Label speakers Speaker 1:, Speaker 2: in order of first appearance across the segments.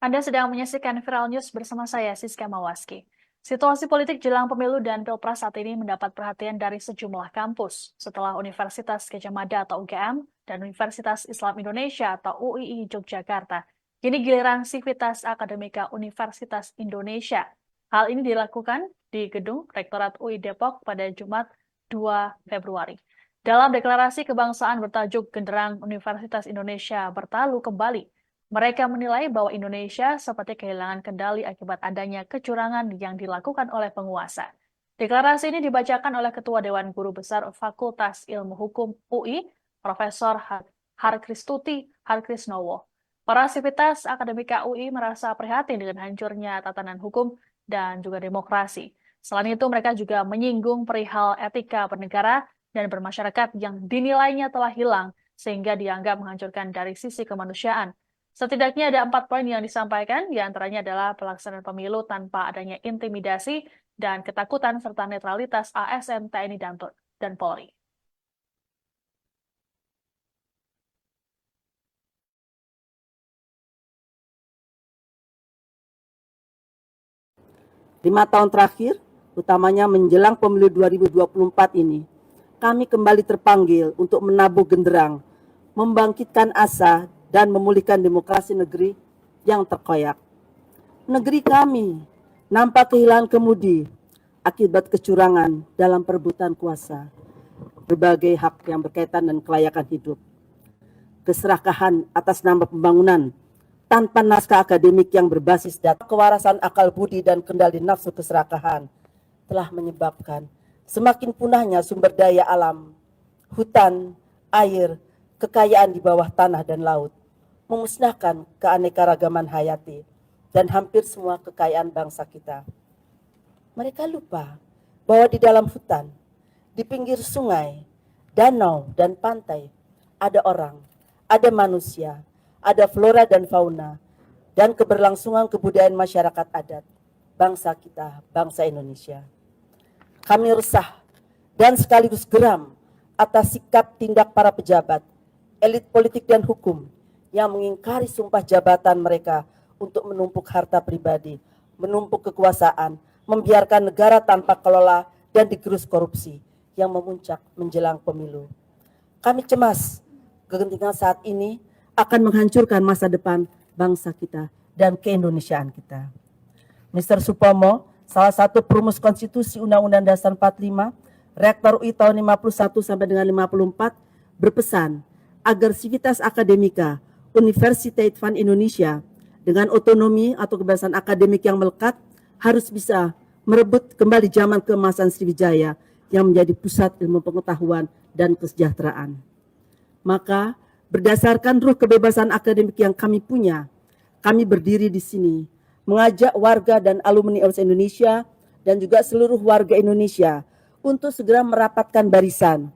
Speaker 1: Anda sedang menyaksikan Viral News bersama saya, Siska Mawaski. Situasi politik jelang pemilu dan pilpres saat ini mendapat perhatian dari sejumlah kampus setelah Universitas Gadjah Mada atau UGM dan Universitas Islam Indonesia atau UII Yogyakarta. Kini giliran Sivitas Akademika Universitas Indonesia. Hal ini dilakukan di Gedung Rektorat UI Depok pada Jumat 2 Februari. Dalam deklarasi kebangsaan bertajuk Genderang Universitas Indonesia Bertalu Kembali, mereka menilai bahwa Indonesia seperti kehilangan kendali akibat adanya kecurangan yang dilakukan oleh penguasa. Deklarasi ini dibacakan oleh Ketua Dewan Guru Besar Fakultas Ilmu Hukum UI, Profesor Harkristuti Harkrisnowo. Para sivitas akademika UI merasa prihatin dengan hancurnya tatanan hukum dan juga demokrasi. Selain itu, mereka juga menyinggung perihal etika bernegara dan bermasyarakat yang dinilainya telah hilang sehingga dianggap menghancurkan dari sisi kemanusiaan. Setidaknya ada 4 poin yang disampaikan, diantaranya adalah pelaksanaan pemilu tanpa adanya intimidasi dan ketakutan serta netralitas ASN, TNI, dan Polri.
Speaker 2: Lima tahun terakhir, utamanya menjelang pemilu 2024 ini, kami kembali terpanggil untuk menabuh genderang, membangkitkan asa, dan memulihkan demokrasi negeri yang terkoyak. Negeri kami nampak kehilangan kemudi akibat kecurangan dalam perebutan kuasa, berbagai hak yang berkaitan dengan kelayakan hidup, keserakahan atas nama pembangunan tanpa naskah akademik yang berbasis data, kewarasan akal budi dan kendali nafsu keserakahan telah menyebabkan semakin punahnya sumber daya alam, hutan, air, kekayaan di bawah tanah dan laut, memusnahkan keanekaragaman hayati dan hampir semua kekayaan bangsa kita. Mereka lupa bahwa di dalam hutan, di pinggir sungai, danau, dan pantai ada orang, ada manusia, ada flora dan fauna, dan keberlangsungan kebudayaan masyarakat adat, bangsa kita, bangsa Indonesia. Kami resah dan sekaligus geram atas sikap tindak para pejabat, elit politik dan hukum yang mengingkari sumpah jabatan mereka untuk menumpuk harta pribadi, menumpuk kekuasaan, membiarkan negara tanpa kelola dan digerus korupsi yang memuncak menjelang pemilu. Kami cemas kegentingan saat ini akan menghancurkan masa depan bangsa kita dan keindonesiaan kita. Mr. Supomo, salah satu perumus konstitusi Undang-Undang Dasar 45, Rektor UI tahun 51 sampai dengan 54, berpesan agar Sivitas Akademika Universitas Indonesia dengan otonomi atau kebebasan akademik yang melekat harus bisa merebut kembali zaman keemasan Sriwijaya yang menjadi pusat ilmu pengetahuan dan kesejahteraan. Maka berdasarkan ruh kebebasan akademik yang kami punya, kami berdiri di sini mengajak warga dan alumni Universitas Indonesia dan juga seluruh warga Indonesia untuk segera merapatkan barisan.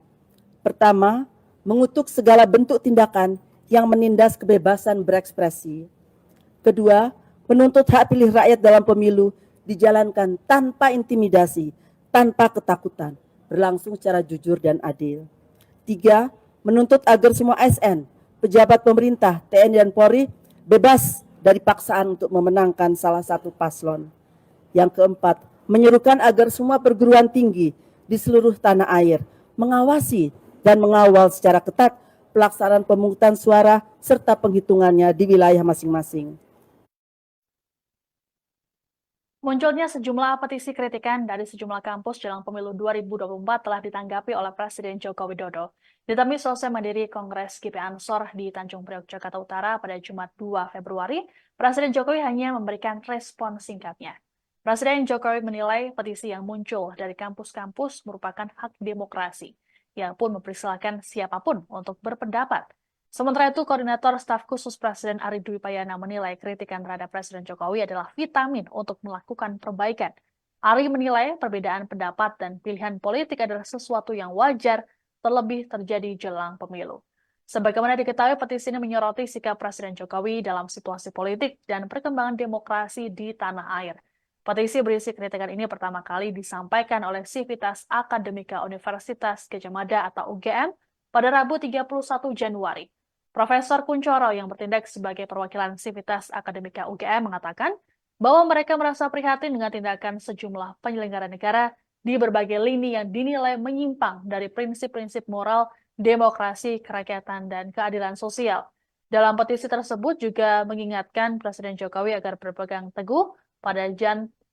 Speaker 2: Pertama, mengutuk segala bentuk tindakan yang menindas kebebasan berekspresi. Kedua, menuntut hak pilih rakyat dalam pemilu dijalankan tanpa intimidasi, tanpa ketakutan, berlangsung secara jujur dan adil. Tiga, menuntut agar semua ASN, pejabat pemerintah, TNI dan Polri bebas dari paksaan untuk memenangkan salah satu paslon. Yang keempat, menyerukan agar semua perguruan tinggi di seluruh tanah air mengawasi dan mengawal secara ketat pelaksanaan pemungutan suara serta penghitungannya di wilayah masing-masing.
Speaker 1: Munculnya sejumlah petisi kritikan dari sejumlah kampus jelang pemilu 2024 telah ditanggapi oleh Presiden Joko Widodo. Ditemui selesai mandiri Kongres GP Ansor di Tanjung Priok, Jakarta Utara pada Jumat 2 Februari, Presiden Jokowi hanya memberikan respon singkatnya. Presiden Jokowi menilai petisi yang muncul dari kampus-kampus merupakan hak demokrasi. Ia pun mempersilahkan siapapun untuk berpendapat. Sementara itu, Koordinator Staf Khusus Presiden Ari Dwi Payana menilai kritikan terhadap Presiden Jokowi adalah vitamin untuk melakukan perbaikan. Ari menilai perbedaan pendapat dan pilihan politik adalah sesuatu yang wajar, terlebih terjadi jelang pemilu. Sebagaimana diketahui, petisi ini menyoroti sikap Presiden Jokowi dalam situasi politik dan perkembangan demokrasi di tanah air. Petisi berisi kritikan ini pertama kali disampaikan oleh Sivitas Akademika Universitas Gadjah Mada atau UGM pada Rabu 31 Januari. Profesor Kuncoro yang bertindak sebagai perwakilan Sivitas Akademika UGM mengatakan bahwa mereka merasa prihatin dengan tindakan sejumlah penyelenggara negara di berbagai lini yang dinilai menyimpang dari prinsip-prinsip moral, demokrasi, kerakyatan, dan keadilan sosial. Dalam petisi tersebut juga mengingatkan Presiden Jokowi agar berpegang teguh pada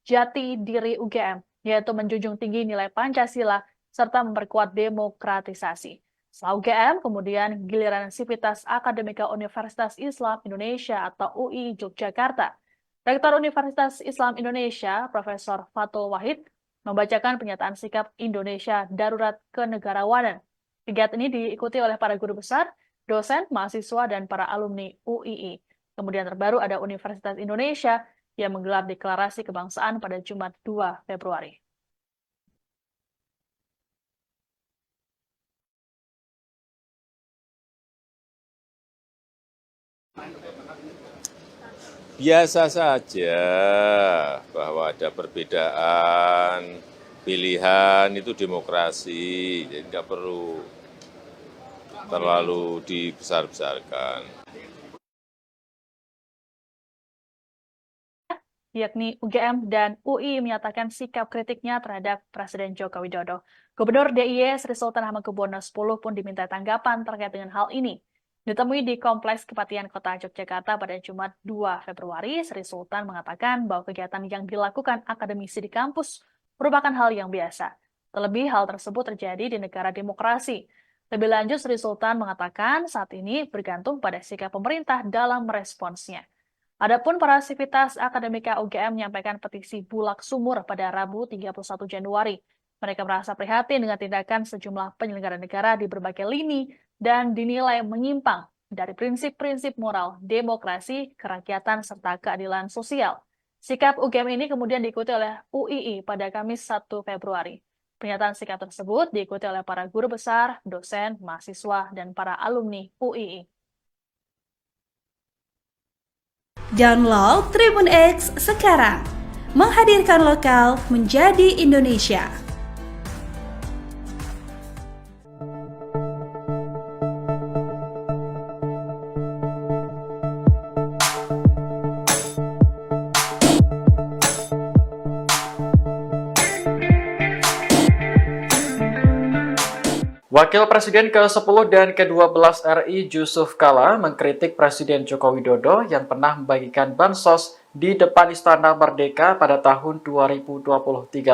Speaker 1: jati diri UGM, yaitu menjunjung tinggi nilai Pancasila serta memperkuat demokratisasi. Setelah UGM, kemudian giliran Sivitas Akademika Universitas Islam Indonesia atau UI Yogyakarta. Rektor Universitas Islam Indonesia, Profesor Fatul Wahid, membacakan pernyataan sikap Indonesia darurat kenegarawanan. Kegiatan ini diikuti oleh para guru besar, dosen, mahasiswa, dan para alumni UII. Kemudian terbaru ada Universitas Indonesia yang menggelar deklarasi kebangsaan pada Jumat 2 Februari.
Speaker 3: Biasa saja bahwa ada perbedaan pilihan, itu demokrasi, jadi nggak perlu terlalu dibesar-besarkan.
Speaker 1: Yakni UGM dan UI menyatakan sikap kritiknya terhadap Presiden Joko Widodo. Gubernur DIY Sri Sultan Hamengkubuwono X pun diminta tanggapan terkait dengan hal ini. Ditemui di Kompleks Kepatihan Kota Yogyakarta pada Jumat 2 Februari, Sri Sultan mengatakan bahwa kegiatan yang dilakukan akademisi di kampus merupakan hal yang biasa. Terlebih hal tersebut terjadi di negara demokrasi. Lebih lanjut, Sri Sultan mengatakan saat ini bergantung pada sikap pemerintah dalam meresponsnya. Adapun para Sivitas Akademika UGM menyampaikan petisi bulak sumur pada Rabu 31 Januari. Mereka merasa prihatin dengan tindakan sejumlah penyelenggara negara di berbagai lini dan dinilai menyimpang dari prinsip-prinsip moral, demokrasi, kerakyatan, serta keadilan sosial. Sikap UGM ini kemudian diikuti oleh UII pada Kamis 1 Februari. Pernyataan sikap tersebut diikuti oleh para guru besar, dosen, mahasiswa, dan para alumni UII.
Speaker 4: Download Tribun X sekarang, menghadirkan lokal menjadi Indonesia.
Speaker 5: Wakil Presiden ke-10 dan ke-12 RI Yusuf Kala mengkritik Presiden Joko Widodo yang pernah membagikan bansos di depan Istana Merdeka pada tahun 2023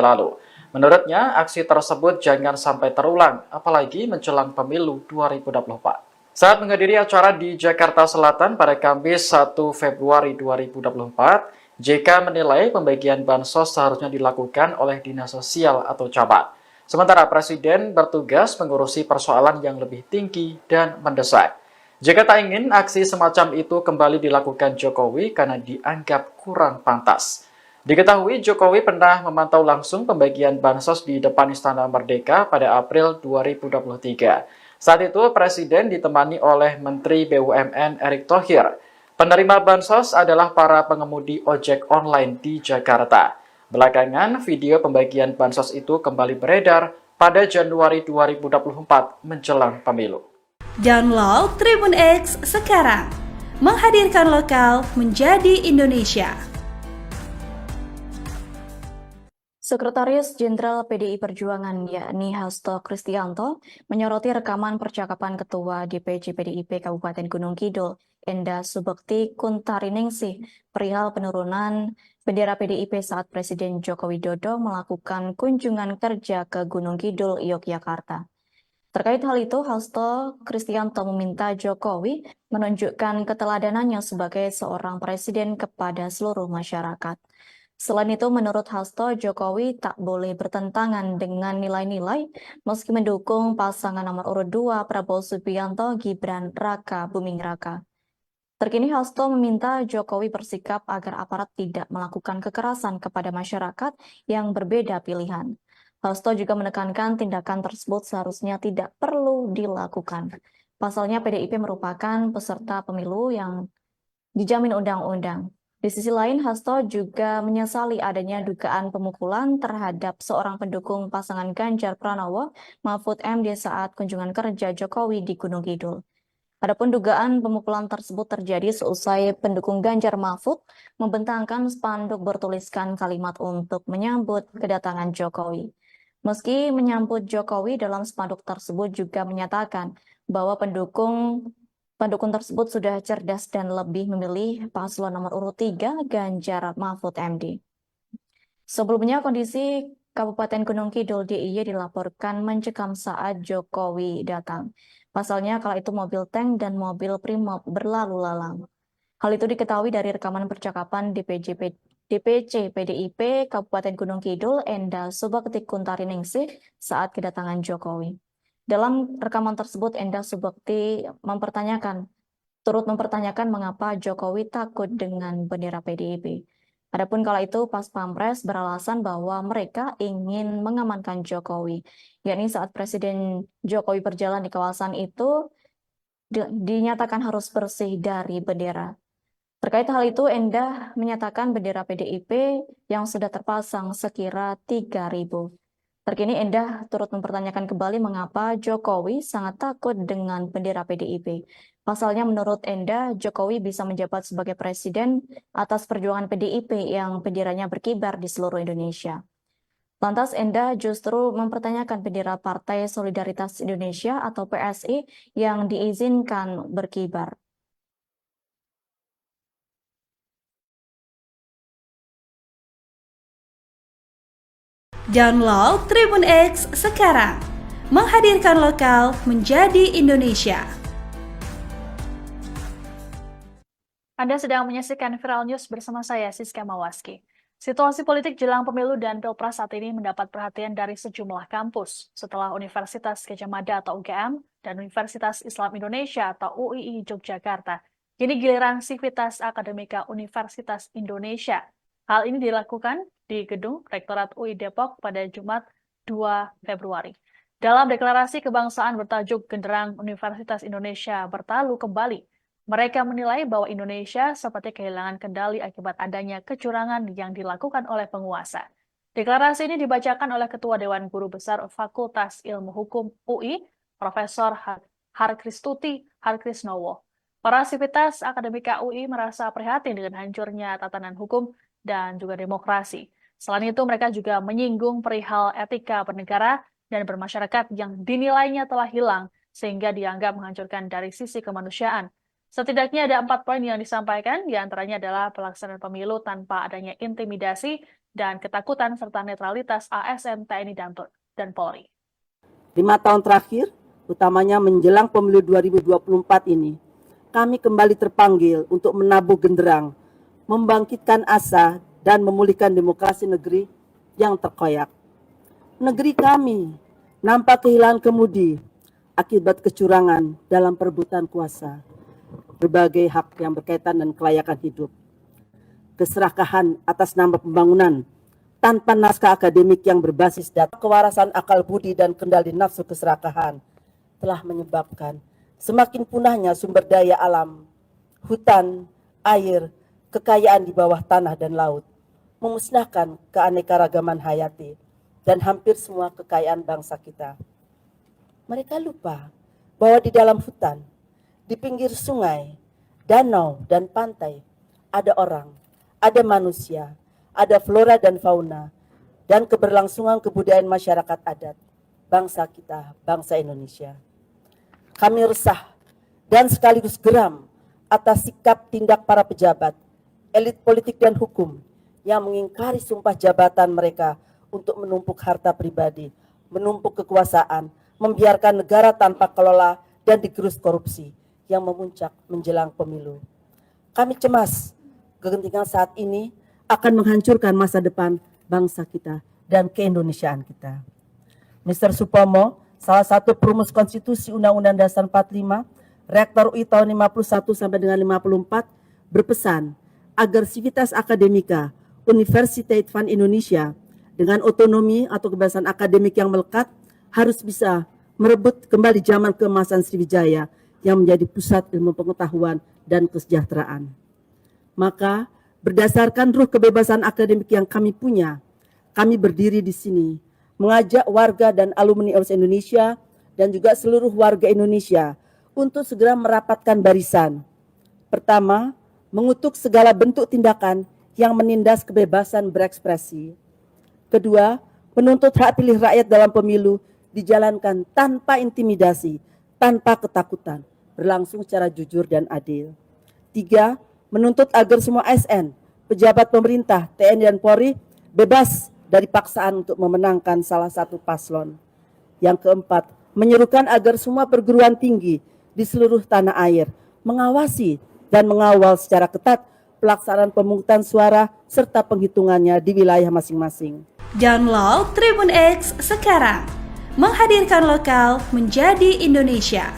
Speaker 5: lalu. Menurutnya, aksi tersebut jangan sampai terulang, apalagi menjelang pemilu 2024. Saat menghadiri acara di Jakarta Selatan pada Kamis 1 Februari 2024, JK menilai pembagian bansos seharusnya dilakukan oleh Dinas Sosial atau Camat. Sementara Presiden bertugas mengurusi persoalan yang lebih tinggi dan mendesak. Jika tak ingin aksi semacam itu kembali dilakukan Jokowi karena dianggap kurang pantas. Diketahui Jokowi pernah memantau langsung pembagian bansos di depan Istana Merdeka pada April 2023. Saat itu Presiden ditemani oleh Menteri BUMN Erick Thohir. Penerima bansos adalah para pengemudi ojek online di Jakarta. Belakangan, video pembagian bansos itu kembali beredar pada Januari 2024 menjelang pemilu.
Speaker 4: Download Tribun X sekarang, menghadirkan lokal menjadi Indonesia.
Speaker 6: Sekretaris Jenderal PDI Perjuangan yakni Hasto Kristianto menyoroti rekaman percakapan Ketua DPC PDIP Kabupaten Gunung Kidul, Enda Subekti Kuntariningsih, perihal penurunan bendera PDIP saat Presiden Joko Widodo melakukan kunjungan kerja ke Gunung Kidul, Yogyakarta. Terkait hal itu, Hasto Kristianto meminta Jokowi menunjukkan keteladanannya sebagai seorang presiden kepada seluruh masyarakat. Selain itu, menurut Hasto, Jokowi tak boleh bertentangan dengan nilai-nilai meski mendukung pasangan nomor urut 2 Prabowo Subianto Gibran Raka Buming Raka. Terkini Hasto meminta Jokowi bersikap agar aparat tidak melakukan kekerasan kepada masyarakat yang berbeda pilihan. Hasto juga menekankan tindakan tersebut seharusnya tidak perlu dilakukan. Pasalnya PDIP merupakan peserta pemilu yang dijamin undang-undang. Di sisi lain, Hasto juga menyesali adanya dugaan pemukulan terhadap seorang pendukung pasangan Ganjar Pranowo, Mahfud MD saat kunjungan kerja Jokowi di Gunung Kidul. Adapun dugaan pemukulan tersebut terjadi seusai pendukung Ganjar Mahfud membentangkan spanduk bertuliskan kalimat untuk menyambut kedatangan Jokowi. Meski menyambut Jokowi, dalam spanduk tersebut juga menyatakan bahwa pendukung tersebut sudah cerdas dan lebih memilih paslon nomor urut 3 Ganjar Mahfud MD. Sebelumnya kondisi Kabupaten Gunung Kidul DIY dilaporkan mencekam saat Jokowi datang. Pasalnya kala itu mobil tank dan mobil Primob berlalu lalang. Hal itu diketahui dari rekaman percakapan DPC PDIP Kabupaten Gunung Kidul Enda Subakti Kuntaringsi saat kedatangan Jokowi. Dalam rekaman tersebut Enda Subakti turut mempertanyakan mengapa Jokowi takut dengan bendera PDIP. Adapun kala itu Pas Pampres beralasan bahwa mereka ingin mengamankan Jokowi, yakni saat Presiden Jokowi berjalan di kawasan itu dinyatakan harus bersih dari bendera. Terkait hal itu, Endah menyatakan bendera PDIP yang sudah terpasang sekira 3.000. Terkini Endah turut mempertanyakan kembali mengapa Jokowi sangat takut dengan bendera PDIP. Pasalnya menurut Endah, Jokowi bisa menjabat sebagai presiden atas perjuangan PDIP yang benderanya berkibar di seluruh Indonesia. Lantas Endah justru mempertanyakan bendera Partai Solidaritas Indonesia atau PSI yang diizinkan berkibar.
Speaker 4: Download Tribun X sekarang, menghadirkan lokal menjadi Indonesia.
Speaker 1: Anda sedang menyaksikan Viral News bersama saya, Siska Mawaski. Situasi politik jelang pemilu dan pilpres saat ini mendapat perhatian dari sejumlah kampus setelah Universitas Gadjah Mada atau UGM dan Universitas Islam Indonesia atau UII Yogyakarta. Kini giliran Sivitas Akademika Universitas Indonesia. Hal ini dilakukan di Gedung Rektorat UI Depok pada Jumat 2 Februari. Dalam deklarasi kebangsaan bertajuk Genderang Universitas Indonesia Bertalu Kembali, mereka menilai bahwa Indonesia seperti kehilangan kendali akibat adanya kecurangan yang dilakukan oleh penguasa. Deklarasi ini dibacakan oleh Ketua Dewan Guru Besar Fakultas Ilmu Hukum UI, Profesor Harkristuti Harkrisnowo. Para sivitas akademika UI merasa prihatin dengan hancurnya tatanan hukum dan juga demokrasi. Selain itu, mereka juga menyinggung perihal etika bernegara dan bermasyarakat yang dinilainya telah hilang sehingga dianggap menghancurkan dari sisi kemanusiaan. Setidaknya ada 4 poin yang disampaikan, diantaranya adalah pelaksanaan pemilu tanpa adanya intimidasi dan ketakutan serta netralitas ASN, TNI, dan Polri.
Speaker 2: 5 tahun terakhir, utamanya menjelang pemilu 2024 ini, kami kembali terpanggil untuk menabuh genderang, membangkitkan asa, dan memulihkan demokrasi negeri yang terkoyak. Negeri kami nampak kehilangan kemudi akibat kecurangan dalam perebutan kuasa, berbagai hak yang berkaitan dengan kelayakan hidup, keserakahan atas nama pembangunan tanpa naskah akademik yang berbasis data, kewarasan akal budi dan kendali nafsu keserakahan telah menyebabkan semakin punahnya sumber daya alam, hutan, air, kekayaan di bawah tanah dan laut, memusnahkan keanekaragaman hayati dan hampir semua kekayaan bangsa kita. Mereka lupa bahwa di dalam hutan, di pinggir sungai, danau, dan pantai, ada orang, ada manusia, ada flora dan fauna, dan keberlangsungan kebudayaan masyarakat adat, bangsa kita, bangsa Indonesia. Kami resah dan sekaligus geram atas sikap tindak para pejabat, elit politik dan hukum yang mengingkari sumpah jabatan mereka untuk menumpuk harta pribadi, menumpuk kekuasaan, membiarkan negara tanpa kelola dan digerus korupsi yang memuncak menjelang pemilu. Kami cemas kegentingan saat ini akan menghancurkan masa depan bangsa kita dan keindonesiaan kita. Mr. Supomo, salah satu perumus konstitusi Undang-Undang Dasar 45, Rektor UI tahun 51 sampai dengan 54, berpesan agar Sivitas Akademika Universitas Indonesia dengan otonomi atau kebebasan akademik yang melekat harus bisa merebut kembali zaman keemasan Sriwijaya yang menjadi pusat ilmu pengetahuan dan kesejahteraan. Maka berdasarkan ruh kebebasan akademik yang kami punya, kami berdiri di sini mengajak warga dan alumni Universitas Indonesia dan juga seluruh warga Indonesia untuk segera merapatkan barisan. Pertama, mengutuk segala bentuk tindakan yang menindas kebebasan berekspresi. Kedua, menuntut hak pilih rakyat dalam pemilu dijalankan tanpa intimidasi, tanpa ketakutan, berlangsung secara jujur dan adil. Tiga, menuntut agar semua ASN, pejabat pemerintah, TNI dan Polri bebas dari paksaan untuk memenangkan salah satu paslon. Yang keempat, menyerukan agar semua perguruan tinggi di seluruh tanah air mengawasi dan mengawal secara ketat pelaksanaan pemungutan suara serta penghitungannya di wilayah masing-masing.
Speaker 4: Download Tribun X sekarang, menghadirkan lokal menjadi Indonesia.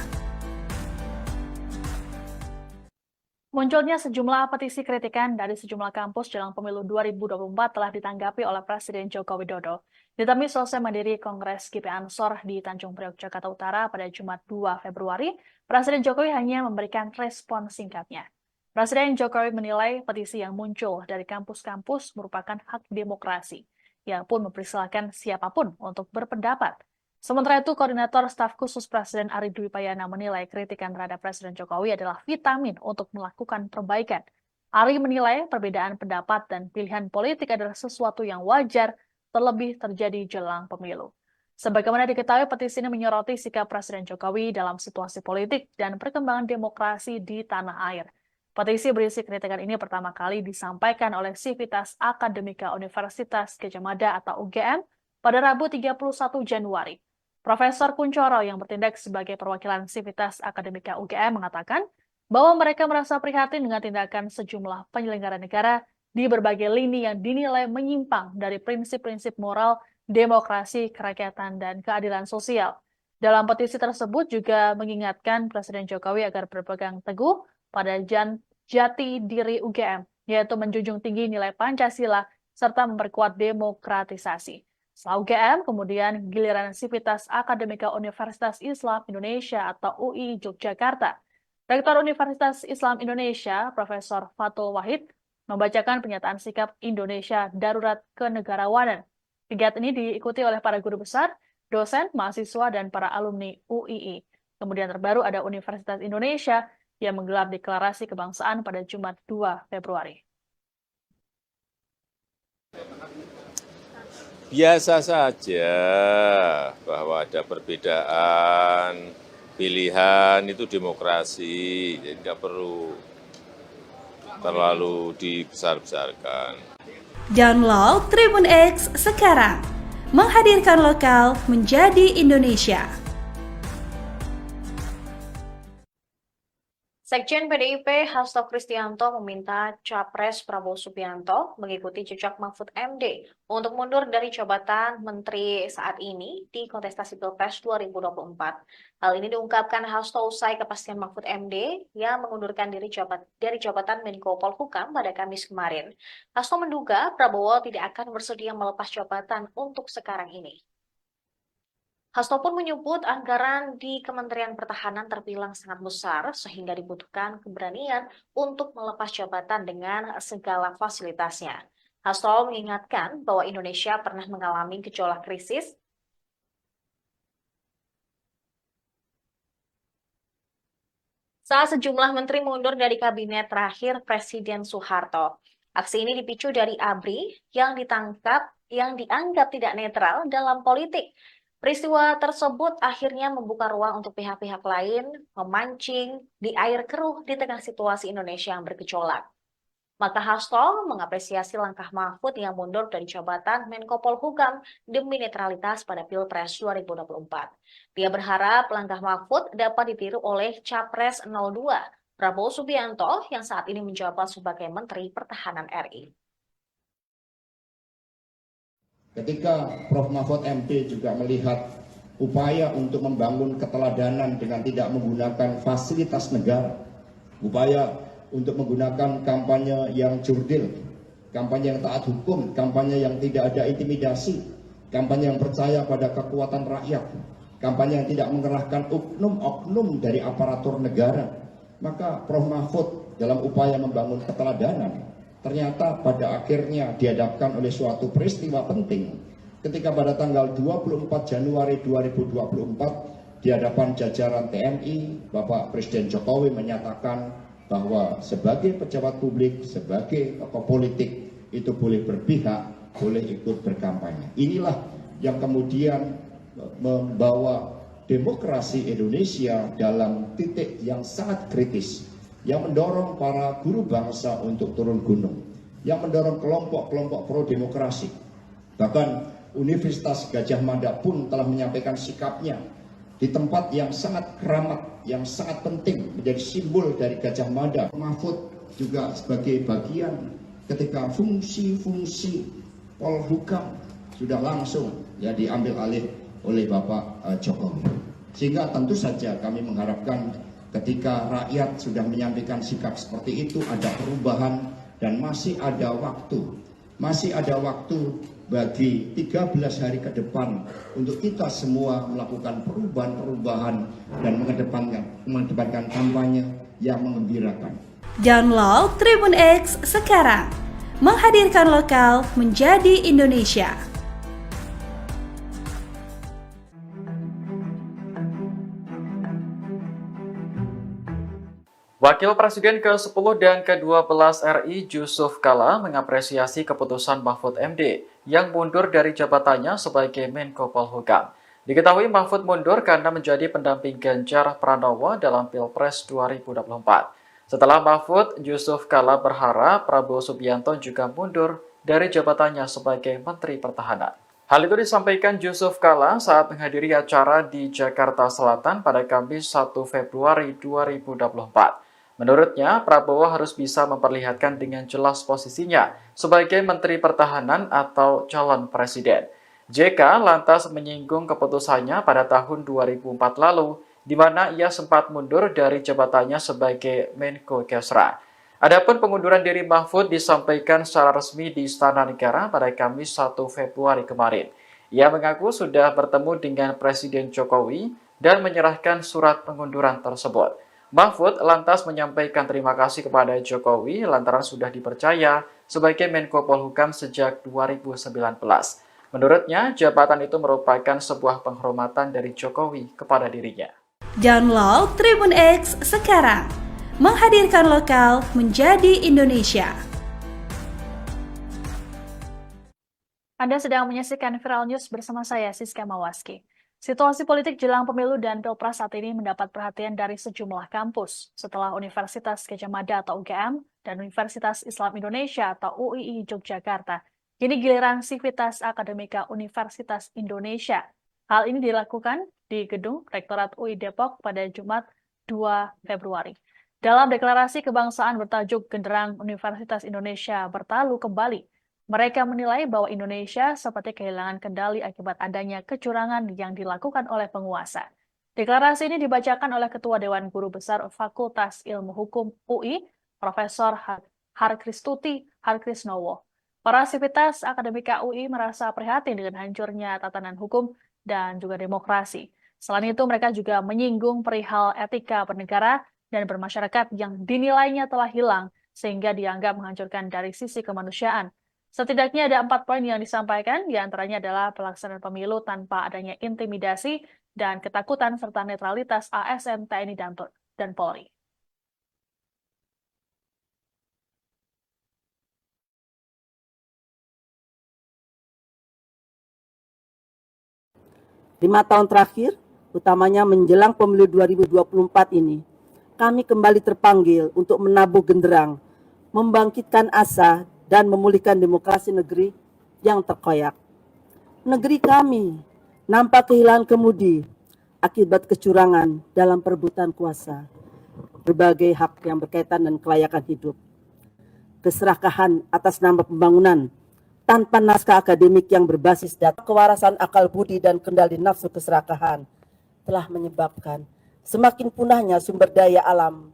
Speaker 1: Munculnya sejumlah petisi kritikan dari sejumlah kampus jelang pemilu 2024 telah ditanggapi oleh Presiden Joko Widodo. Ditemui selesai mandiri Kongres GP Ansor di Tanjung Priok, Jakarta Utara pada Jumat 2 Februari, Presiden Jokowi hanya memberikan respon singkatnya. Presiden Jokowi menilai petisi yang muncul dari kampus-kampus merupakan hak demokrasi. Ia pun mempersilahkan siapapun untuk berpendapat. Sementara itu, Koordinator Staf Khusus Presiden Ari Dwi Payana menilai kritikan terhadap Presiden Jokowi adalah vitamin untuk melakukan perbaikan. Ari menilai perbedaan pendapat dan pilihan politik adalah sesuatu yang wajar, terlebih terjadi jelang pemilu. Sebagaimana diketahui, petisi ini menyoroti sikap Presiden Jokowi dalam situasi politik dan perkembangan demokrasi di tanah air. Petisi berisi kritikan ini pertama kali disampaikan oleh Sivitas Akademika Universitas Gadjah Mada atau UGM pada Rabu 31 Januari. Profesor Kuncoro yang bertindak sebagai perwakilan Sivitas Akademika UGM mengatakan bahwa mereka merasa prihatin dengan tindakan sejumlah penyelenggara negara di berbagai lini yang dinilai menyimpang dari prinsip-prinsip moral, demokrasi, kerakyatan, dan keadilan sosial. Dalam petisi tersebut juga mengingatkan Presiden Jokowi agar berpegang teguh pada jati diri UGM, yaitu menjunjung tinggi nilai Pancasila serta memperkuat demokratisasi. Setelah UGM, kemudian giliran Sivitas Akademika Universitas Islam Indonesia atau UI Yogyakarta. Rektor Universitas Islam Indonesia, Profesor Fatul Wahid, membacakan pernyataan sikap Indonesia Darurat Kenegarawanan. Kegiatan ini diikuti oleh para guru besar, dosen, mahasiswa, dan para alumni UII. Kemudian terbaru ada Universitas Indonesia yang menggelar deklarasi kebangsaan pada Jumat 2 Februari.
Speaker 3: Biasa saja bahwa ada perbedaan pilihan, itu demokrasi, jadi tidak perlu terlalu dibesar-besarkan.
Speaker 4: Download Tribun X sekarang, menghadirkan lokal menjadi Indonesia.
Speaker 6: Sekjen PDIP Hasto Kristianto meminta Capres Prabowo Subianto mengikuti jejak Mahfud MD untuk mundur dari jabatan Menteri saat ini di kontestasi Pilpres 2024. Hal ini diungkapkan Hasto usai kepastian Mahfud MD yang mengundurkan diri dari jabatan Menko Polhukam pada Kamis kemarin. Hasto menduga Prabowo tidak akan bersedia melepas jabatan untuk sekarang ini. Hasto pun menyebut anggaran di Kementerian Pertahanan terbilang sangat besar sehingga dibutuhkan keberanian untuk melepas jabatan dengan segala fasilitasnya. Hasto mengingatkan bahwa Indonesia pernah mengalami gejolak krisis saat sejumlah menteri mundur dari kabinet terakhir Presiden Soeharto. Aksi ini dipicu dari ABRI yang dianggap tidak netral dalam politik. Peristiwa tersebut akhirnya membuka ruang untuk pihak-pihak lain memancing di air keruh di tengah situasi Indonesia yang bergejolak. Maka Hasto mengapresiasi langkah Mahfud yang mundur dari jabatan Menko Polhukam demi netralitas pada Pilpres 2024. Dia berharap langkah Mahfud dapat ditiru oleh Capres 02, Prabowo Subianto yang saat ini menjabat sebagai Menteri Pertahanan RI.
Speaker 7: Ketika Prof. Mahfud MD juga melihat upaya untuk membangun keteladanan dengan tidak menggunakan fasilitas negara, upaya untuk menggunakan kampanye yang jurdil, kampanye yang taat hukum, kampanye yang tidak ada intimidasi, kampanye yang percaya pada kekuatan rakyat, kampanye yang tidak mengerahkan oknum-oknum dari aparatur negara, maka Prof. Mahfud dalam upaya membangun keteladanan ternyata pada akhirnya dihadapkan oleh suatu peristiwa penting ketika pada tanggal 24 Januari 2024 di hadapan jajaran TNI, Bapak Presiden Jokowi menyatakan bahwa sebagai pejabat publik, sebagai tokoh politik itu boleh berpihak, boleh ikut berkampanye. Inilah yang kemudian membawa demokrasi Indonesia dalam titik yang sangat kritis, yang mendorong para guru bangsa untuk turun gunung, yang mendorong kelompok-kelompok pro-demokrasi. Bahkan Universitas Gadjah Mada pun telah menyampaikan sikapnya di tempat yang sangat keramat, yang sangat penting, menjadi simbol dari Gadjah Mada. Mahfud juga sebagai bagian ketika fungsi-fungsi Polhukam sudah langsung diambil alih oleh Bapak Jokowi. Sehingga tentu saja kami mengharapkan ketika rakyat sudah menyampaikan sikap seperti itu, ada perubahan dan masih ada waktu bagi 13 hari ke depan untuk kita semua melakukan perubahan-perubahan dan mengedepankan kampanye yang mengembirakan.
Speaker 4: Download Tribun X sekarang, menghadirkan lokal menjadi Indonesia.
Speaker 5: Wakil Presiden ke-10 dan ke-12 RI Yusuf Kala mengapresiasi keputusan Mahfud MD yang mundur dari jabatannya sebagai Menko Polhukam. Diketahui Mahfud mundur karena menjadi pendamping Ganjar Pranowo dalam Pilpres 2024. Setelah Mahfud, Yusuf Kala berharap Prabowo Subianto juga mundur dari jabatannya sebagai Menteri Pertahanan. Hal itu disampaikan Yusuf Kala saat menghadiri acara di Jakarta Selatan pada Kamis 1 Februari 2024. Menurutnya, Prabowo harus bisa memperlihatkan dengan jelas posisinya sebagai Menteri Pertahanan atau calon presiden. JK lantas menyinggung keputusannya pada tahun 2004 lalu, di mana ia sempat mundur dari jabatannya sebagai Menko Kesra. Adapun pengunduran diri Mahfud disampaikan secara resmi di Istana Negara pada Kamis 1 Februari kemarin. Ia mengaku sudah bertemu dengan Presiden Jokowi dan menyerahkan surat pengunduran tersebut. Mahfud lantas menyampaikan terima kasih kepada Jokowi lantaran sudah dipercaya sebagai Menko Polhukam sejak 2019. Menurutnya, jabatan itu merupakan sebuah penghormatan dari Jokowi kepada dirinya.
Speaker 4: Download Tribun X sekarang, menghadirkan lokal menjadi Indonesia.
Speaker 1: Anda sedang menyaksikan Viral News bersama saya, Siska Mawaski. Situasi politik jelang pemilu dan pilpres saat ini mendapat perhatian dari sejumlah kampus setelah Universitas Gadjah Mada atau UGM dan Universitas Islam Indonesia atau UII Yogyakarta. Kini giliran Sivitas Akademika Universitas Indonesia. Hal ini dilakukan di Gedung Rektorat UI Depok pada Jumat 2 Februari. Dalam deklarasi kebangsaan bertajuk Genderang Universitas Indonesia Bertalu Kembali, mereka menilai bahwa Indonesia seperti kehilangan kendali akibat adanya kecurangan yang dilakukan oleh penguasa. Deklarasi ini dibacakan oleh Ketua Dewan Guru Besar Fakultas Ilmu Hukum UI, Profesor Harkristuti Harkrisnowo. Para sivitas akademika UI merasa prihatin dengan hancurnya tatanan hukum dan juga demokrasi. Selain itu, mereka juga menyinggung perihal etika bernegara dan bermasyarakat yang dinilainya telah hilang sehingga dianggap menghancurkan dari sisi kemanusiaan. Setidaknya ada 4 poin yang disampaikan, diantaranya adalah pelaksanaan pemilu tanpa adanya intimidasi dan ketakutan serta netralitas ASN, TNI, dan Polri.
Speaker 2: Lima tahun terakhir, utamanya menjelang pemilu 2024 ini, kami kembali terpanggil untuk menabuh genderang, membangkitkan asa, dan memulihkan demokrasi negeri yang terkoyak. Negeri kami nampak kehilangan kemudi akibat kecurangan dalam perebutan kuasa, berbagai hak yang berkaitan dengan kelayakan hidup. Keserakahan atas nama pembangunan tanpa naskah akademik yang berbasis data, kewarasan akal budi dan kendali nafsu keserakahan telah menyebabkan semakin punahnya sumber daya alam,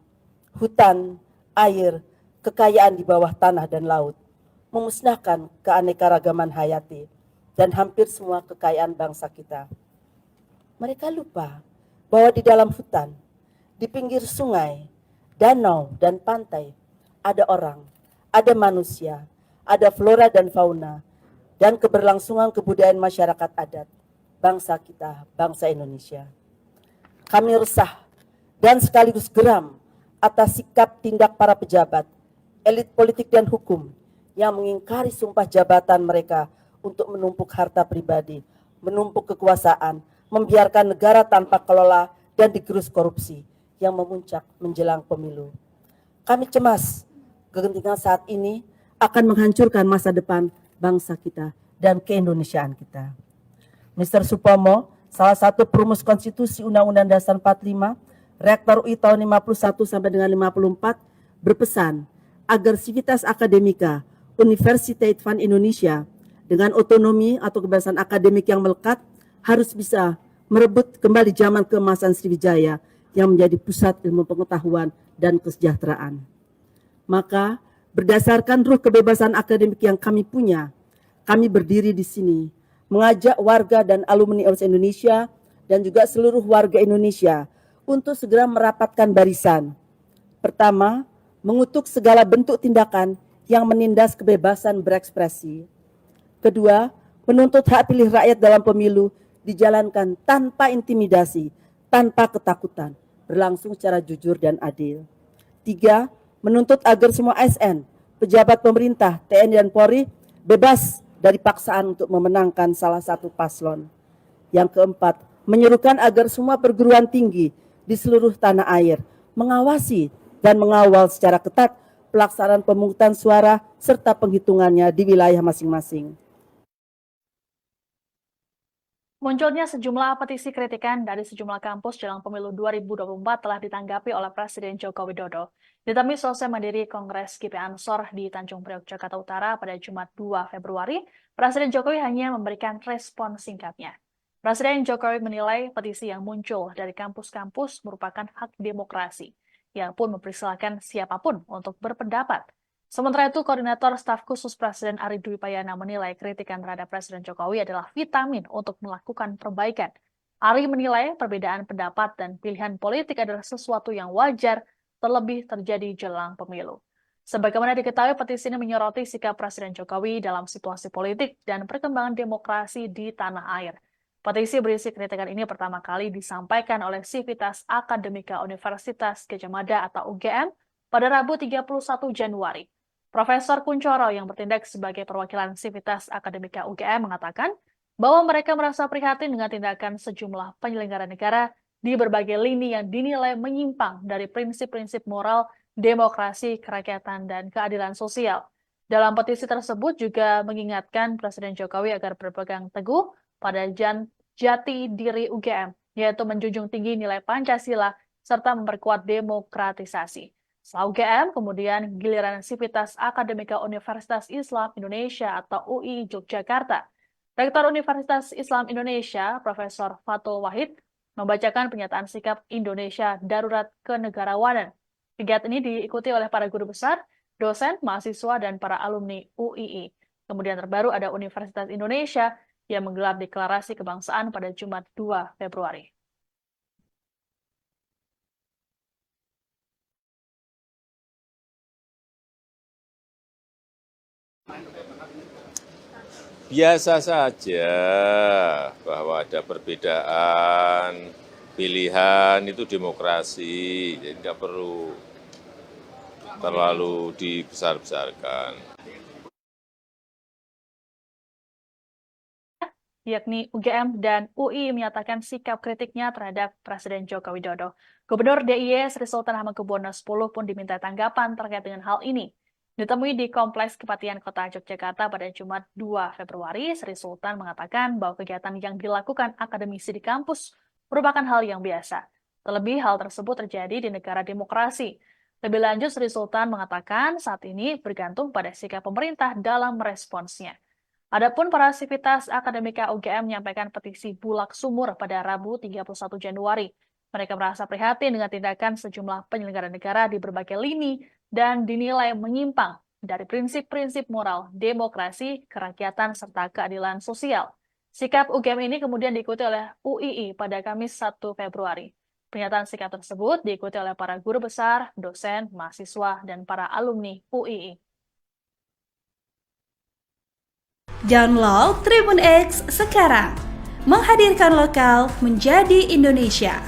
Speaker 2: hutan, air, kekayaan di bawah tanah dan laut, memusnahkan keanekaragaman hayati dan hampir semua kekayaan bangsa kita. Mereka lupa bahwa di dalam hutan, di pinggir sungai, danau, dan pantai ada orang, ada manusia, ada flora dan fauna, dan keberlangsungan kebudayaan masyarakat adat, bangsa kita, bangsa Indonesia. Kami resah dan sekaligus geram atas sikap tindak para pejabat, elit politik dan hukum yang mengingkari sumpah jabatan mereka untuk menumpuk harta pribadi, menumpuk kekuasaan, membiarkan negara tanpa kelola dan digerus korupsi yang memuncak menjelang pemilu. Kami cemas kegentingan saat ini akan menghancurkan masa depan bangsa kita dan keindonesiaan kita. Mr. Supomo, salah satu perumus konstitusi Undang-Undang Dasar 45, Rektor UI tahun 51 sampai dengan 54, berpesan agar sivitas akademika Universitas Van Indonesia dengan otonomi atau kebebasan akademik yang melekat harus bisa merebut kembali zaman keemasan Sriwijaya yang menjadi pusat ilmu pengetahuan dan kesejahteraan. Maka berdasarkan ruh kebebasan akademik yang kami punya, kami berdiri di sini mengajak warga dan alumni Universitas Indonesia dan juga seluruh warga Indonesia untuk segera merapatkan barisan. Pertama, mengutuk segala bentuk tindakan yang menindas kebebasan berekspresi. Kedua, menuntut hak pilih rakyat dalam pemilu dijalankan tanpa intimidasi, tanpa ketakutan, berlangsung secara jujur dan adil. Tiga, menuntut agar semua ASN, pejabat pemerintah, TNI dan Polri bebas dari paksaan untuk memenangkan salah satu paslon. Yang keempat, menyerukan agar semua perguruan tinggi di seluruh tanah air mengawasi dan mengawal secara ketat pelaksanaan pemungutan suara serta penghitungannya di wilayah masing-masing.
Speaker 1: Munculnya sejumlah petisi kritikan dari sejumlah kampus jelang pemilu 2024 telah ditanggapi oleh Presiden Joko Widodo. Ditemui selesai mandiri Kongres GP Ansor di Tanjung Priok, Jakarta Utara pada Jumat 2 Februari, Presiden Jokowi hanya memberikan respon singkatnya. Presiden Jokowi menilai petisi yang muncul dari kampus-kampus merupakan hak demokrasi. Ia pun mempersilahkan siapapun untuk berpendapat. Sementara itu, Koordinator Staf Khusus Presiden Ari Dwi Payana menilai kritikan terhadap Presiden Jokowi adalah vitamin untuk melakukan perbaikan. Ari menilai perbedaan pendapat dan pilihan politik adalah sesuatu yang wajar, terlebih terjadi jelang pemilu. Sebagaimana diketahui, petisi ini menyoroti sikap Presiden Jokowi dalam situasi politik dan perkembangan demokrasi di tanah air. Petisi berisi kritikan ini pertama kali disampaikan oleh Sivitas Akademika Universitas Gadjah Mada atau UGM pada Rabu 31 Januari. Profesor Kuncoro yang bertindak sebagai perwakilan Sivitas Akademika UGM mengatakan bahwa mereka merasa prihatin dengan tindakan sejumlah penyelenggara negara di berbagai lini yang dinilai menyimpang dari prinsip-prinsip moral, demokrasi, kerakyatan, dan keadilan sosial. Dalam petisi tersebut juga mengingatkan Presiden Jokowi agar berpegang teguh pada jati diri UGM, yaitu menjunjung tinggi nilai Pancasila serta memperkuat demokratisasi. Setelah UGM, kemudian giliran Sivitas Akademika Universitas Islam Indonesia atau UI Yogyakarta. Rektor Universitas Islam Indonesia, Profesor Fatul Wahid, membacakan pernyataan sikap Indonesia Darurat Kenegarawanan. Kegiatan ini diikuti oleh para guru besar, dosen, mahasiswa, dan para alumni UII. Kemudian terbaru ada Universitas Indonesia yang menggelar deklarasi kebangsaan pada Jumat 2 Februari.
Speaker 3: Biasa saja bahwa ada perbedaan pilihan, itu demokrasi, jadi tidak perlu terlalu dibesar-besarkan.
Speaker 1: Yakni UGM dan UI menyatakan sikap kritiknya terhadap Presiden Joko Widodo. Gubernur DIY Sri Sultan Hamengkubuwono X pun diminta tanggapan terkait dengan hal ini. Ditemui di Kompleks Kepatihan Kota Yogyakarta pada Jumat 2 Februari, Sri Sultan mengatakan bahwa kegiatan yang dilakukan akademisi di kampus merupakan hal yang biasa. Terlebih hal tersebut terjadi di negara demokrasi. Lebih lanjut, Sri Sultan mengatakan saat ini bergantung pada sikap pemerintah dalam meresponsnya. Adapun para Sivitas Akademika UGM menyampaikan petisi bulak sumur pada Rabu 31 Januari. Mereka merasa prihatin dengan tindakan sejumlah penyelenggara negara di berbagai lini dan dinilai menyimpang dari prinsip-prinsip moral, demokrasi, kerakyatan, serta keadilan sosial. Sikap UGM ini kemudian diikuti oleh UII pada Kamis 1 Februari. Pernyataan sikap tersebut diikuti oleh para guru besar, dosen, mahasiswa, dan para alumni UII.
Speaker 4: Download Tribun X sekarang, menghadirkan lokal menjadi Indonesia.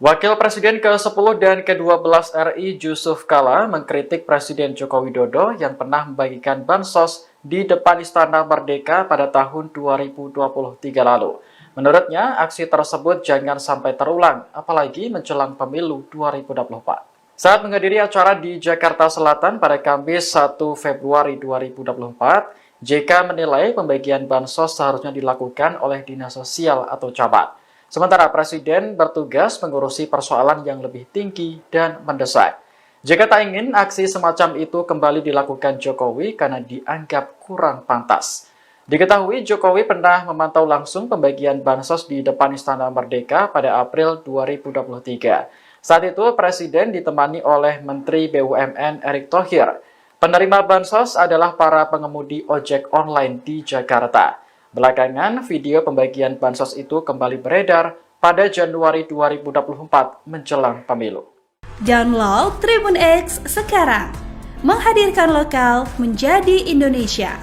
Speaker 5: Wakil Presiden ke-10 dan ke-12 RI Yusuf Kala mengkritik Presiden Joko Widodo yang pernah membagikan bansos di depan Istana Merdeka pada tahun 2023 lalu. Menurutnya, aksi tersebut jangan sampai terulang, apalagi menjelang pemilu 2024. Saat menghadiri acara di Jakarta Selatan pada Kamis 1 Februari 2024, JK menilai pembagian bansos seharusnya dilakukan oleh Dinas Sosial atau Camat. Sementara Presiden bertugas mengurusi persoalan yang lebih tinggi dan mendesak. JK tak ingin aksi semacam itu kembali dilakukan Jokowi karena dianggap kurang pantas. Diketahui Jokowi pernah memantau langsung pembagian bansos di depan Istana Merdeka pada April 2023. Saat itu Presiden ditemani oleh Menteri BUMN Erick Thohir. Penerima bansos adalah para pengemudi ojek online di Jakarta. Belakangan, video pembagian bansos itu kembali beredar pada Januari 2024 menjelang pemilu.
Speaker 4: Download Tribun X sekarang, menghadirkan lokal menjadi Indonesia.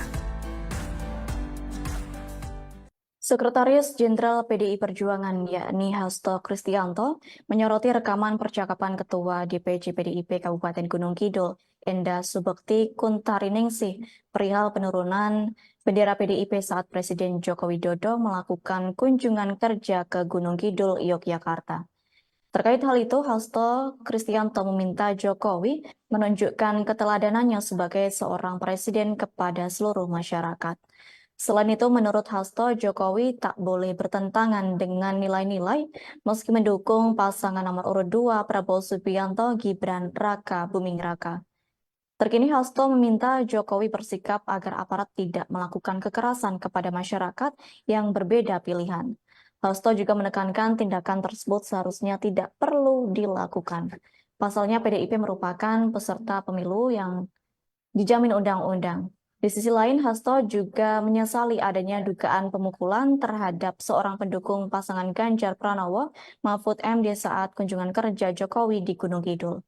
Speaker 6: Sekretaris Jenderal PDI Perjuangan yakni Hasto Kristianto menyoroti rekaman percakapan Ketua DPC PDIP Kabupaten Gunung Kidul, Enda Subekti Kuntaringningsih, perihal penurunan bendera PDIP saat Presiden Joko Widodo melakukan kunjungan kerja ke Gunung Kidul, Yogyakarta. Terkait hal itu, Hasto Kristianto meminta Jokowi menunjukkan keteladanannya sebagai seorang presiden kepada seluruh masyarakat. Selain itu, menurut Hasto, Jokowi tak boleh bertentangan dengan nilai-nilai meski mendukung pasangan nomor urut 2 Prabowo Subianto Gibran Raka Buming Raka. Terkini Hasto meminta Jokowi bersikap agar aparat tidak melakukan kekerasan kepada masyarakat yang berbeda pilihan. Hasto juga menekankan tindakan tersebut seharusnya tidak perlu dilakukan. Pasalnya PDIP merupakan peserta pemilu yang dijamin undang-undang. Di sisi lain, Hasto juga menyesali adanya dugaan pemukulan terhadap seorang pendukung pasangan Ganjar Pranowo, Mahfud MD saat kunjungan kerja Jokowi di Gunung Kidul.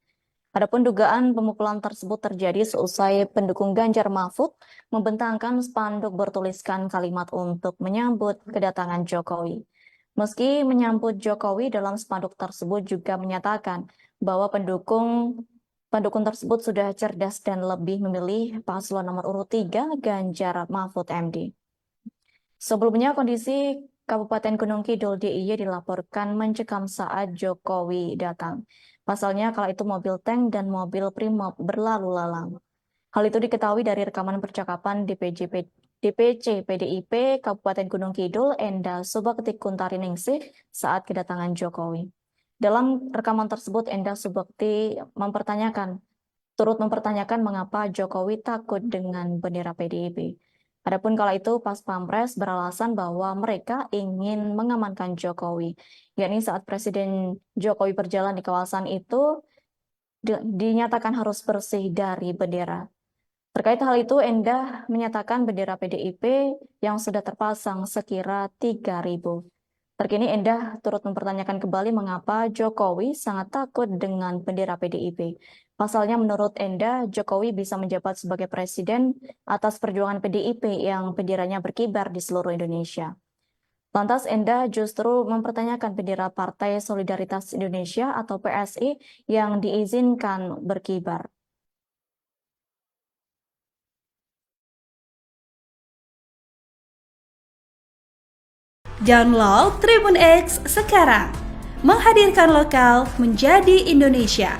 Speaker 6: Adapun dugaan pemukulan tersebut terjadi seusai pendukung Ganjar Mahfud membentangkan spanduk bertuliskan kalimat untuk menyambut kedatangan Jokowi. Meski menyambut Jokowi, dalam spanduk tersebut juga menyatakan bahwa pendukung tersebut sudah cerdas dan lebih memilih paslon nomor urut 3 Ganjar Mahfud MD. Sebelumnya kondisi Kabupaten Gunung Kidul DIY dilaporkan mencekam saat Jokowi datang. Pasalnya kala itu mobil tank dan mobil Primob berlalu lalang. Hal itu diketahui dari rekaman percakapan DPC PDIP Kabupaten Gunung Kidul Enda Subekti Kuntaringningsih saat kedatangan Jokowi. Dalam rekaman tersebut, Enda Subekti turut mempertanyakan mengapa Jokowi takut dengan bendera PDIP. Adapun kala itu Pas Pampres beralasan bahwa mereka ingin mengamankan Jokowi, yakni saat Presiden Jokowi berjalan di kawasan itu dinyatakan harus bersih dari bendera. Terkait hal itu, Enda menyatakan bendera PDIP yang sudah terpasang sekira 3.000. Terkini Enda turut mempertanyakan kembali mengapa Jokowi sangat takut dengan bendera PDIP. Pasalnya menurut Enda, Jokowi bisa menjabat sebagai presiden atas perjuangan PDIP yang benderanya berkibar di seluruh Indonesia. Lantas Enda justru mempertanyakan bendera Partai Solidaritas Indonesia atau PSI yang diizinkan berkibar.
Speaker 4: Download Tribun X sekarang, menghadirkan lokal menjadi Indonesia.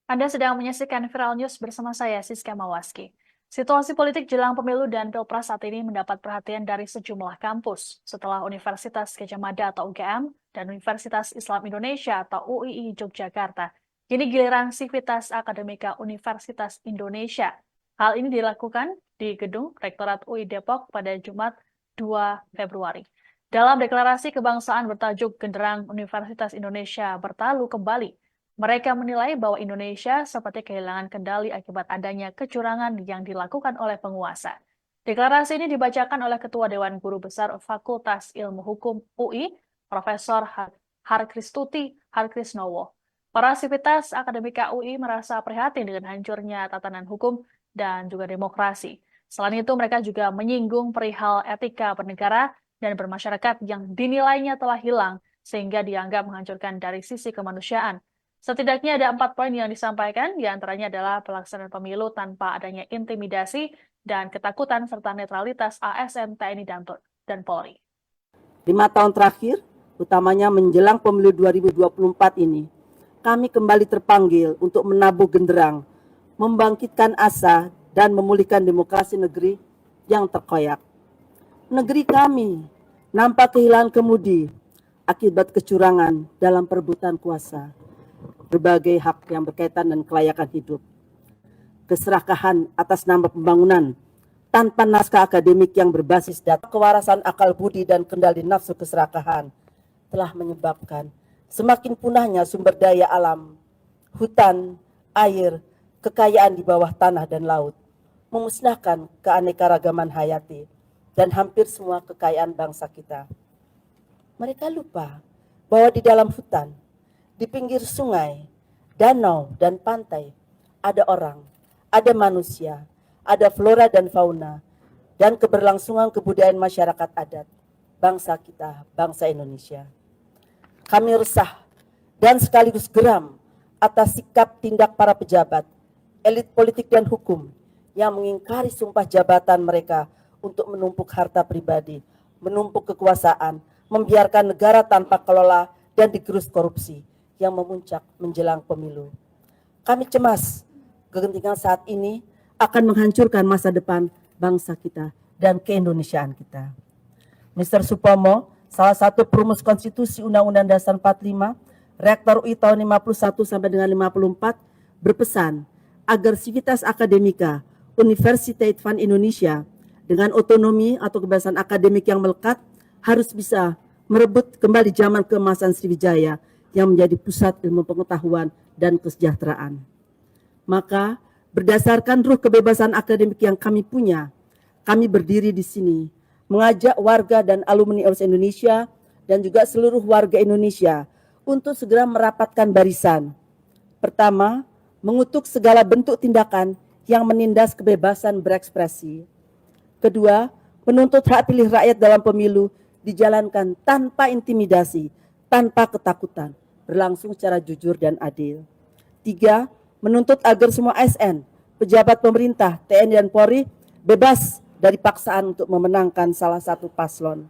Speaker 1: Anda sedang menyaksikan Viral News bersama saya, Siska Mawaski. Situasi politik jelang pemilu dan pilpres saat ini mendapat perhatian dari sejumlah kampus setelah Universitas Gadjah Mada atau UGM dan Universitas Islam Indonesia atau UII Yogyakarta. Kini giliran Sivitas Akademika Universitas Indonesia. Hal ini dilakukan di gedung Rektorat UI Depok pada Jumat 2 Februari. Dalam deklarasi kebangsaan bertajuk Genderang Universitas Indonesia Bertalu Kembali, mereka menilai bahwa Indonesia seperti kehilangan kendali akibat adanya kecurangan yang dilakukan oleh penguasa. Deklarasi ini dibacakan oleh Ketua Dewan Guru Besar Fakultas Ilmu Hukum UI, Profesor Harkristuti Harkrisnowo. Para Sivitas Akademika UI merasa prihatin dengan hancurnya tatanan hukum dan juga demokrasi. Selain itu, mereka juga menyinggung perihal etika bernegara dan bermasyarakat yang dinilainya telah hilang sehingga dianggap menghancurkan dari sisi kemanusiaan. Setidaknya ada 4 poin yang disampaikan, diantaranya adalah pelaksanaan pemilu tanpa adanya intimidasi dan ketakutan serta netralitas ASN, TNI, dan Polri.
Speaker 2: 5 tahun terakhir, utamanya menjelang pemilu 2024 ini, kami kembali terpanggil untuk menabuh genderang, membangkitkan asa, dan memulihkan demokrasi negeri yang terkoyak. Negeri kami nampak kehilangan kemudi akibat kecurangan dalam perebutan kuasa, berbagai hak yang berkaitan dengan kelayakan hidup, keserakahan atas nama pembangunan tanpa naskah akademik yang berbasis data, kewarasan akal budi dan kendali nafsu keserakahan telah menyebabkan semakin punahnya sumber daya alam, hutan, air, kekayaan di bawah tanah dan laut, memusnahkan keanekaragaman hayati dan hampir semua kekayaan bangsa kita. Mereka lupa bahwa di dalam hutan, di pinggir sungai, danau, dan pantai, ada orang, ada manusia, ada flora dan fauna, dan keberlangsungan kebudayaan masyarakat adat, bangsa kita, bangsa Indonesia. Kami resah dan sekaligus geram atas sikap tindak para pejabat, elit politik dan hukum yang mengingkari sumpah jabatan mereka untuk menumpuk harta pribadi, menumpuk kekuasaan, membiarkan negara tanpa kelola dan digerus korupsi yang memuncak menjelang pemilu. Kami cemas kegentingan saat ini akan menghancurkan masa depan bangsa kita dan keindonesiaan kita. Mr. Supomo, salah satu perumus konstitusi Undang-Undang Dasar 45, Rektor UI tahun 51 sampai dengan 54, berpesan agar sivitas akademika Universitas Van Indonesia dengan otonomi atau kebebasan akademik yang melekat harus bisa merebut kembali zaman keemasan Sriwijaya yang menjadi pusat ilmu pengetahuan dan kesejahteraan. Maka berdasarkan ruh kebebasan akademik yang kami punya, kami berdiri di sini mengajak warga dan alumni Universitas Indonesia dan juga seluruh warga Indonesia untuk segera merapatkan barisan. Pertama, mengutuk segala bentuk tindakan yang menindas kebebasan berekspresi. Kedua, menuntut hak pilih rakyat dalam pemilu dijalankan tanpa intimidasi, tanpa ketakutan, berlangsung secara jujur dan adil. 3, menuntut agar semua ASN, pejabat pemerintah, TNI dan Polri bebas dari paksaan untuk memenangkan salah satu paslon.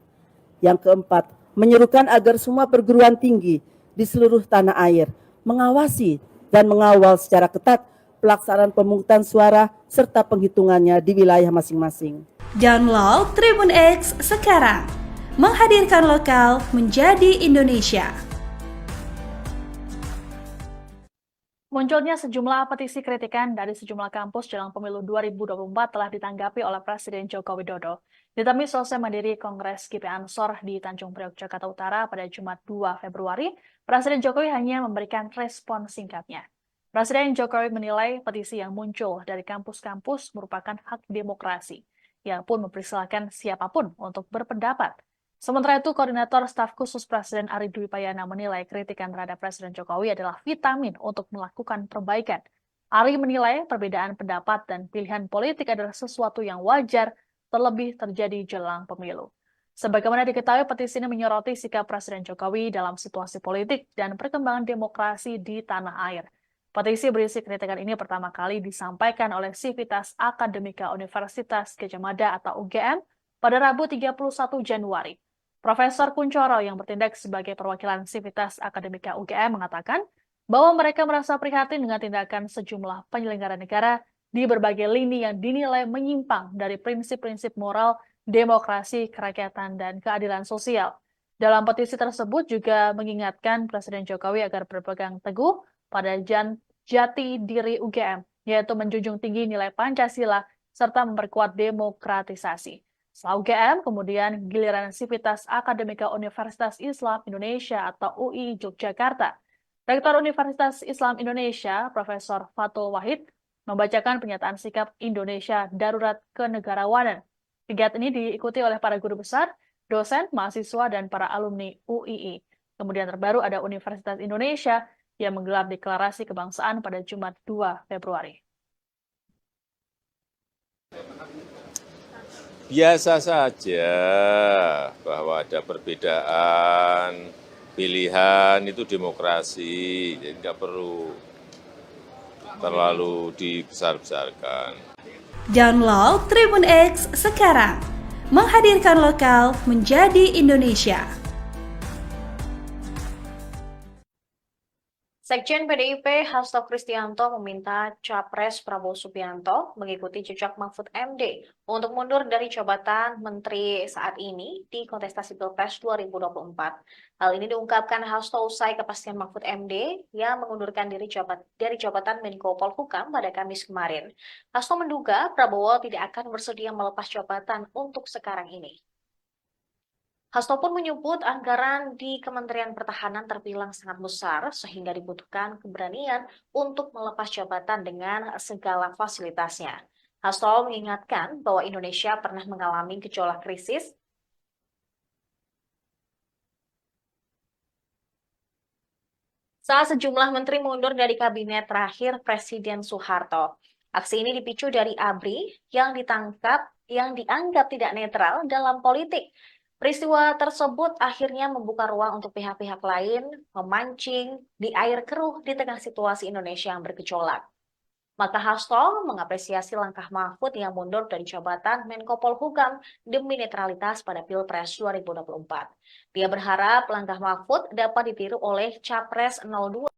Speaker 2: Yang keempat, menyerukan agar semua perguruan tinggi di seluruh tanah air mengawasi dan mengawal secara ketat pelaksanaan pemungutan suara serta penghitungannya di wilayah masing-masing.
Speaker 4: Download Tribun X sekarang, menghadirkan lokal menjadi Indonesia.
Speaker 1: Munculnya sejumlah petisi kritikan dari sejumlah kampus jelang pemilu 2024 telah ditanggapi oleh Presiden Joko Widodo. Ditemui selesai mandiri Kongres GP Ansor di Tanjung Priok, Jakarta Utara pada Jumat 2 Februari, Presiden Jokowi hanya memberikan respon singkatnya. Presiden Jokowi menilai petisi yang muncul dari kampus-kampus merupakan hak demokrasi. Ia pun mempersilahkan siapapun untuk berpendapat. Sementara itu, Koordinator Staf Khusus Presiden Ari Dwi Payana menilai kritikan terhadap Presiden Jokowi adalah vitamin untuk melakukan perbaikan. Ari menilai perbedaan pendapat dan pilihan politik adalah sesuatu yang wajar, terlebih terjadi jelang pemilu. Sebagaimana diketahui, petisi ini menyoroti sikap Presiden Jokowi dalam situasi politik dan perkembangan demokrasi di tanah air. Petisi berisi kritikan ini pertama kali disampaikan oleh Sivitas Akademika Universitas Gadjah Mada atau UGM pada Rabu 31 Januari. Profesor Kunchoro yang bertindak sebagai perwakilan Sivitas Akademika UGM mengatakan bahwa mereka merasa prihatin dengan tindakan sejumlah penyelenggara negara di berbagai lini yang dinilai menyimpang dari prinsip-prinsip moral, demokrasi, kerakyatan, dan keadilan sosial. Dalam petisi tersebut juga mengingatkan Presiden Jokowi agar berpegang teguh pada jati diri UGM, yaitu menjunjung tinggi nilai Pancasila serta memperkuat demokratisasi. Setelah UGM, kemudian giliran Sivitas Akademika Universitas Islam Indonesia atau UI Yogyakarta. Rektor Universitas Islam Indonesia, Profesor Fatul Wahid, membacakan pernyataan sikap Indonesia Darurat Kenegarawanan. Kegiatan ini diikuti oleh para guru besar, dosen, mahasiswa, dan para alumni UII. Kemudian terbaru ada Universitas Indonesia yang menggelar deklarasi kebangsaan pada Jumat 2 Februari.
Speaker 3: biasa saja bahwa ada perbedaan pilihan, itu demokrasi, jadi tidak perlu terlalu dibesar-besarkan.
Speaker 4: Download Tribun X sekarang. Menghadirkan lokal menjadi Indonesia.
Speaker 1: Sekjen PDIP Hasto Kristianto meminta Capres Prabowo Subianto mengikuti jejak Mahfud MD untuk mundur dari jabatan Menteri saat ini di kontestasi Pilpres 2024. Hal ini diungkapkan Hasto usai kepastian Mahfud MD yang mengundurkan diri dari jabatan Menko Polhukam pada Kamis kemarin. Hasto menduga Prabowo tidak akan bersedia melepas jabatan untuk sekarang ini. Hasto pun menyebut anggaran di Kementerian Pertahanan terbilang sangat besar sehingga dibutuhkan keberanian untuk melepas jabatan dengan segala fasilitasnya. Hasto mengingatkan bahwa Indonesia pernah mengalami gejolak krisis saat sejumlah menteri mundur dari kabinet terakhir Presiden Soeharto. Aksi ini dipicu dari ABRI yang dianggap tidak netral dalam politik. Peristiwa tersebut akhirnya membuka ruang untuk pihak-pihak lain memancing di air keruh di tengah situasi Indonesia yang bergejolak. Maka Hasto mengapresiasi langkah Mahfud yang mundur dari jabatan Menko Polhukam demi netralitas pada Pilpres 2024. Dia berharap langkah Mahfud dapat ditiru oleh Capres 02